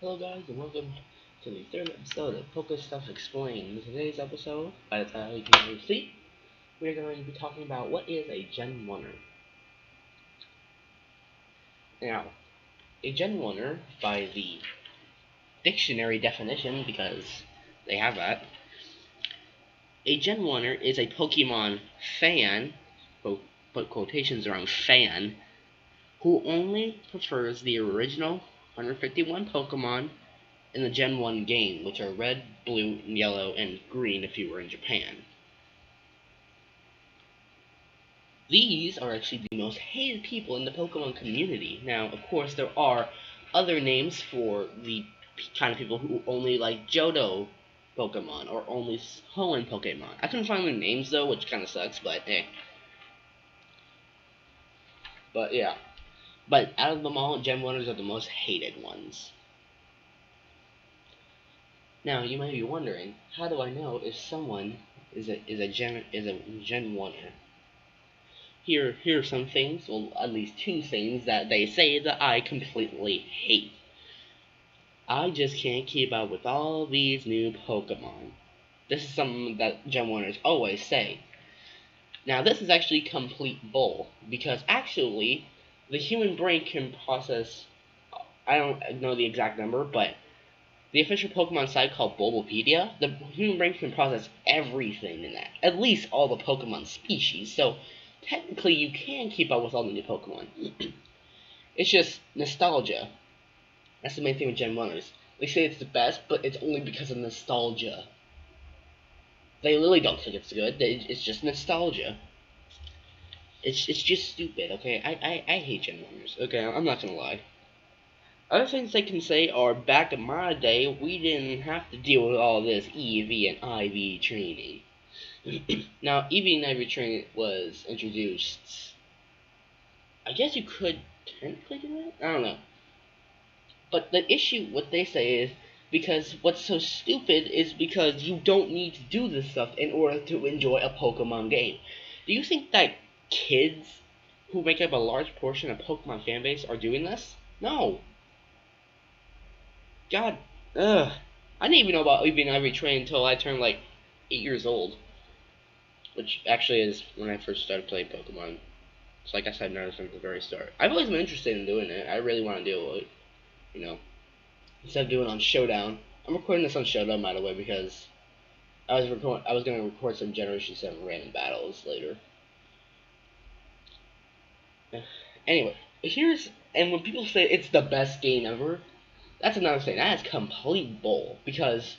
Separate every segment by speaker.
Speaker 1: Hello guys and welcome to the third episode of Pokestuff Explained. In today's episode, by the title you can already see, we're going to be talking about what is a genwunner. Now, a genwunner, by the dictionary definition, because they have that, a genwunner is a Pokemon fan, put quotations around fan, who only prefers the original 151 Pokemon in the Gen 1 game, which are red, blue, yellow, and green if you were in Japan. These are actually the most hated people in the Pokemon community. Now, of course, there are other names for the kind of people who only like Johto Pokemon or only Hoenn Pokemon. I couldn't find their names though, which kind of sucks, but eh. But yeah. But out of them all, Gen 1ers are the most hated ones. Now you might be wondering, how do I know if someone is a Gen 1er? Here are some things, well, at least two things that they say that I completely hate. I just can't keep up with all these new Pokemon. This is something that Gen 1ers always say. Now this is actually complete bull, because actually the human brain can process, I don't know the exact number, but the official Pokemon site called Bulbapedia, the human brain can process everything in that. At least all the Pokemon species, so technically you can keep up with all the new Pokemon. It's just nostalgia. That's the main thing with Gen 1ers. They say it's the best, but it's only because of nostalgia. They literally don't think it's good, it's just nostalgia. It's just stupid, okay? I hate Gen 1ers, okay? I'm not gonna lie. Other things they can say are, back in my day, we didn't have to deal with all this EV and IV training. Now, EV and IV training was introduced. I guess you could technically do that? I don't know. But the issue, what they say is, because what's so stupid is because you don't need to do this stuff in order to enjoy a Pokemon game. Do you think that kids who make up a large portion of Pokemon fanbase are doing this? No. God, ugh. I didn't even know about EV and IV training until I turned like 8 years old. Which actually is when I first started playing Pokemon. So like I said, not from the very start. I've always been interested in doing it. I really want to do it, you know. Instead of doing it on Showdown. I'm recording this on Showdown, by the way, because I was going to record some Generation 7 random battles later. Anyway, and when people say it's the best game ever, that's another thing. That is complete bull. Because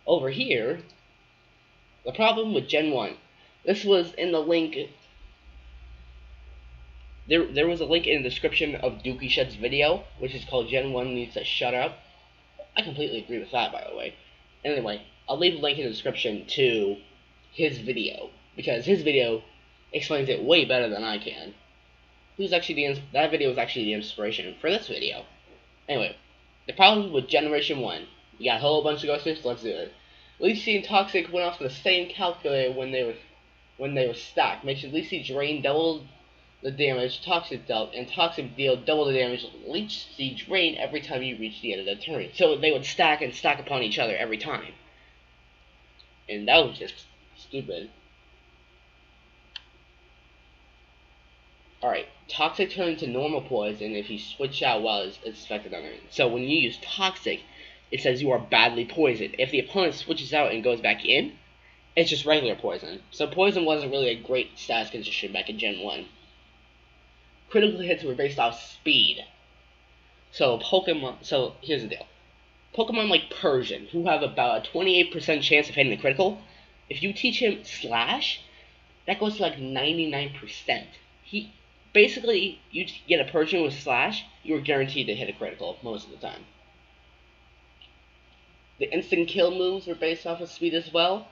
Speaker 1: over here, the problem with Gen 1, this was in the link. There was a link in the description of Dookie Shed's video, which is called Gen 1 Needs to Shut Up. I completely agree with that, by the way. Anyway, I'll leave a link in the description to his video, because his video explains it way better than I can. That video was actually the inspiration for this video. Anyway, the problem with Generation 1. You got a whole bunch of ghosters, let's do it. Leafy and Toxic went off the same calculator when they were stacked. Makes Leafy drain double the damage Toxic dealt, and Toxic deal double the damage Leafy drain every time you reach the end of the turn. So they would stack upon each other every time. And that was just stupid. Alright, Toxic turns to normal poison if you switch out while it's affected on it. So when you use Toxic, it says you are badly poisoned. If the opponent switches out and goes back in, it's just regular poison. So poison wasn't really a great status condition back in Gen 1. Critical hits were based off speed. So here's the deal. Pokemon like Persian, who have about a 28% chance of hitting the critical, if you teach him Slash, that goes to like 99%. Basically, you get a Persian with Slash, you're guaranteed to hit a critical most of the time. The instant kill moves are based off of speed as well.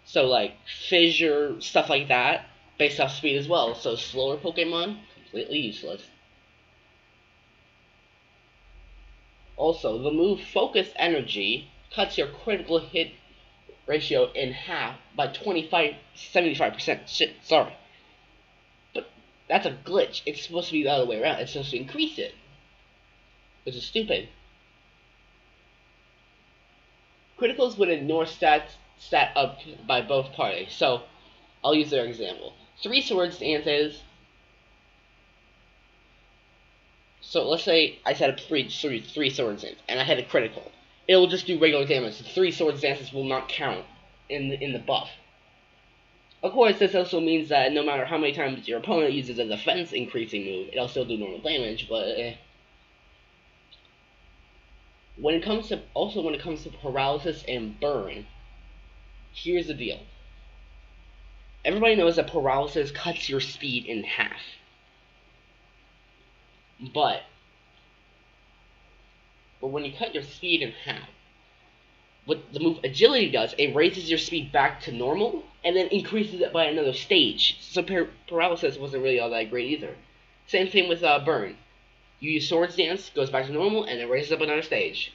Speaker 1: So like Fissure, stuff like that, based off speed as well. So slower Pokemon, completely useless. Also, the move Focus Energy cuts your critical hit ratio in half by 75%. Shit, sorry. But that's a glitch. It's supposed to be the other way around. It's supposed to increase it. which is stupid. Criticals would ignore stat up by both parties. So, I'll use their example. 3 swords dances. So let's say I set up three swords in, and I had a critical. It will just do regular damage. The 3 swords dances will not count in the buff. Of course, this also means that no matter how many times your opponent uses a defense increasing move, it'll still do normal damage, but when it comes to paralysis and burn, here's the deal. Everybody knows that paralysis cuts your speed in half. But when you cut your speed in half, what the move agility does, it raises your speed back to normal and then increases it by another stage. So paralysis wasn't really all that great either. Same thing with burn. You use swords dance, goes back to normal, and then raises up another stage.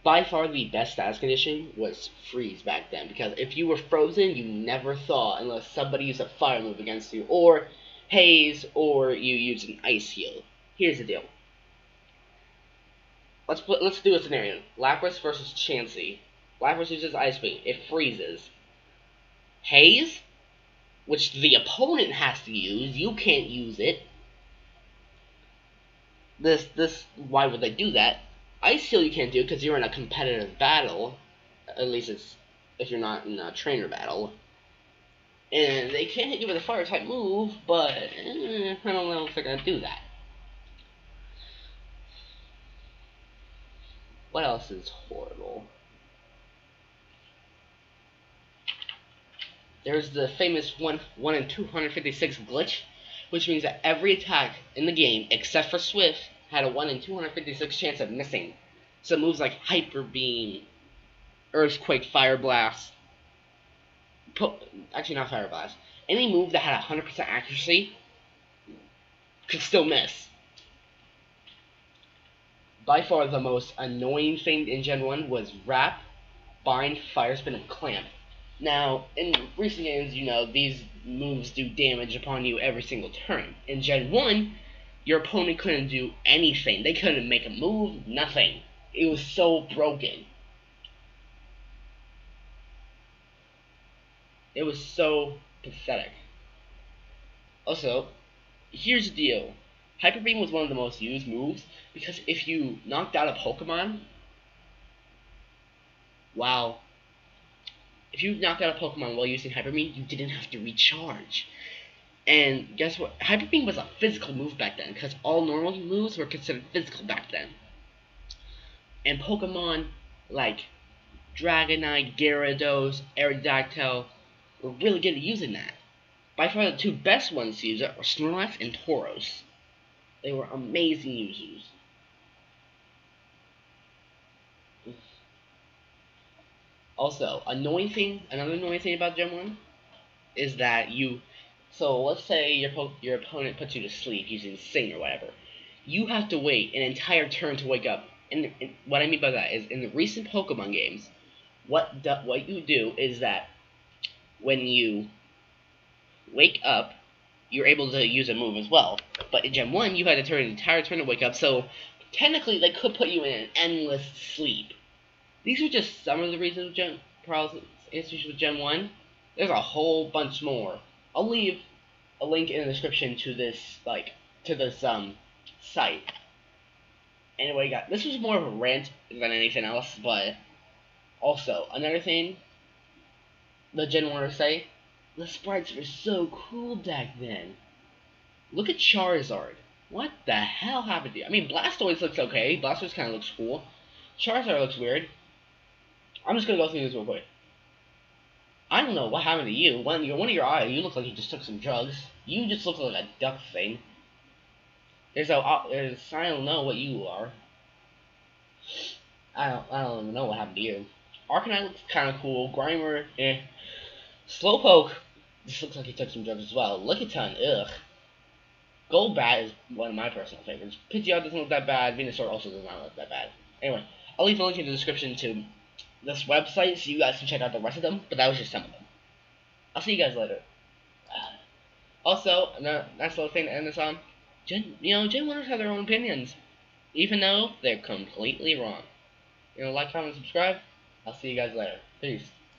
Speaker 1: By far the best status condition was freeze back then, because if you were frozen, you never thought unless somebody used a fire move against you, or haze, or you use an ice heal. Here's the deal. Let's do a scenario. Lapras versus Chansey. Lapras uses Ice Beam. It freezes. Haze, which the opponent has to use. You can't use it. Why would they do that? Ice Heal you can't do because you're in a competitive battle. At least it's if you're not in a trainer battle. And they can't hit you with a fire type move, but I don't know if they're gonna do that. What else is horrible? There's the famous 1 in 256 glitch, which means that every attack in the game, except for Swift, had a 1 in 256 chance of missing. So moves like Hyper Beam, Earthquake, Fire Blast, actually not Fire Blast, any move that had 100% accuracy could still miss. By far the most annoying thing in Gen 1 was Wrap, Bind, Fire Spin, and Clamp. Now, in recent games, you know, these moves do damage upon you every single turn. In Gen 1, your opponent couldn't do anything. They couldn't make a move, nothing. It was so broken. It was so pathetic. Also, here's the deal. Hyper Beam was one of the most used moves because if you knocked out a Pokemon, if you knocked out a Pokemon while using Hyper Beam, you didn't have to recharge. And guess what? Hyper Beam was a physical move back then because all normal moves were considered physical back then. And Pokemon like Dragonite, Gyarados, Aerodactyl were really good at using that. By far the 2 best ones to use it are Snorlax and Tauros. They were amazing users. Also, another annoying thing about Gen 1 is that so let's say your opponent puts you to sleep using Sing or whatever. You have to wait an entire turn to wake up. And what I mean by that is in the recent Pokemon games, what you do is that when you wake up, you're able to use a move as well. But in Gen 1, you had to turn an entire turn to wake up, so technically they could put you in an endless sleep. These are just some of the reasons issues with Gen 1. There's a whole bunch more. I'll leave a link in the description to this site. Anyway, this was more of a rant than anything else, but also another thing the genwunners say, the sprites were so cool back then. Look at Charizard. What the hell happened to you? I mean, Blastoise looks okay. Blastoise kind of looks cool. Charizard looks weird. I'm just gonna go through this real quick. I don't know what happened to you. One of your eyes, you look like you just took some drugs. You just look like a duck thing. I don't know what you are. I don't even know what happened to you. Arcanine looks kind of cool. Grimer, eh. Slowpoke, this looks like he took some drugs as well. Lickitung, ugh. Golbat is one of my personal favorites. Pidgeot doesn't look that bad. Venusaur also does not look that bad. Anyway, I'll leave a link in the description to this website so you guys can check out the rest of them, but that was just some of them. I'll see you guys later. Also, another nice little thing to end this on. genwunners have their own opinions, even though they're completely wrong. Like, comment, subscribe. I'll see you guys later. Peace.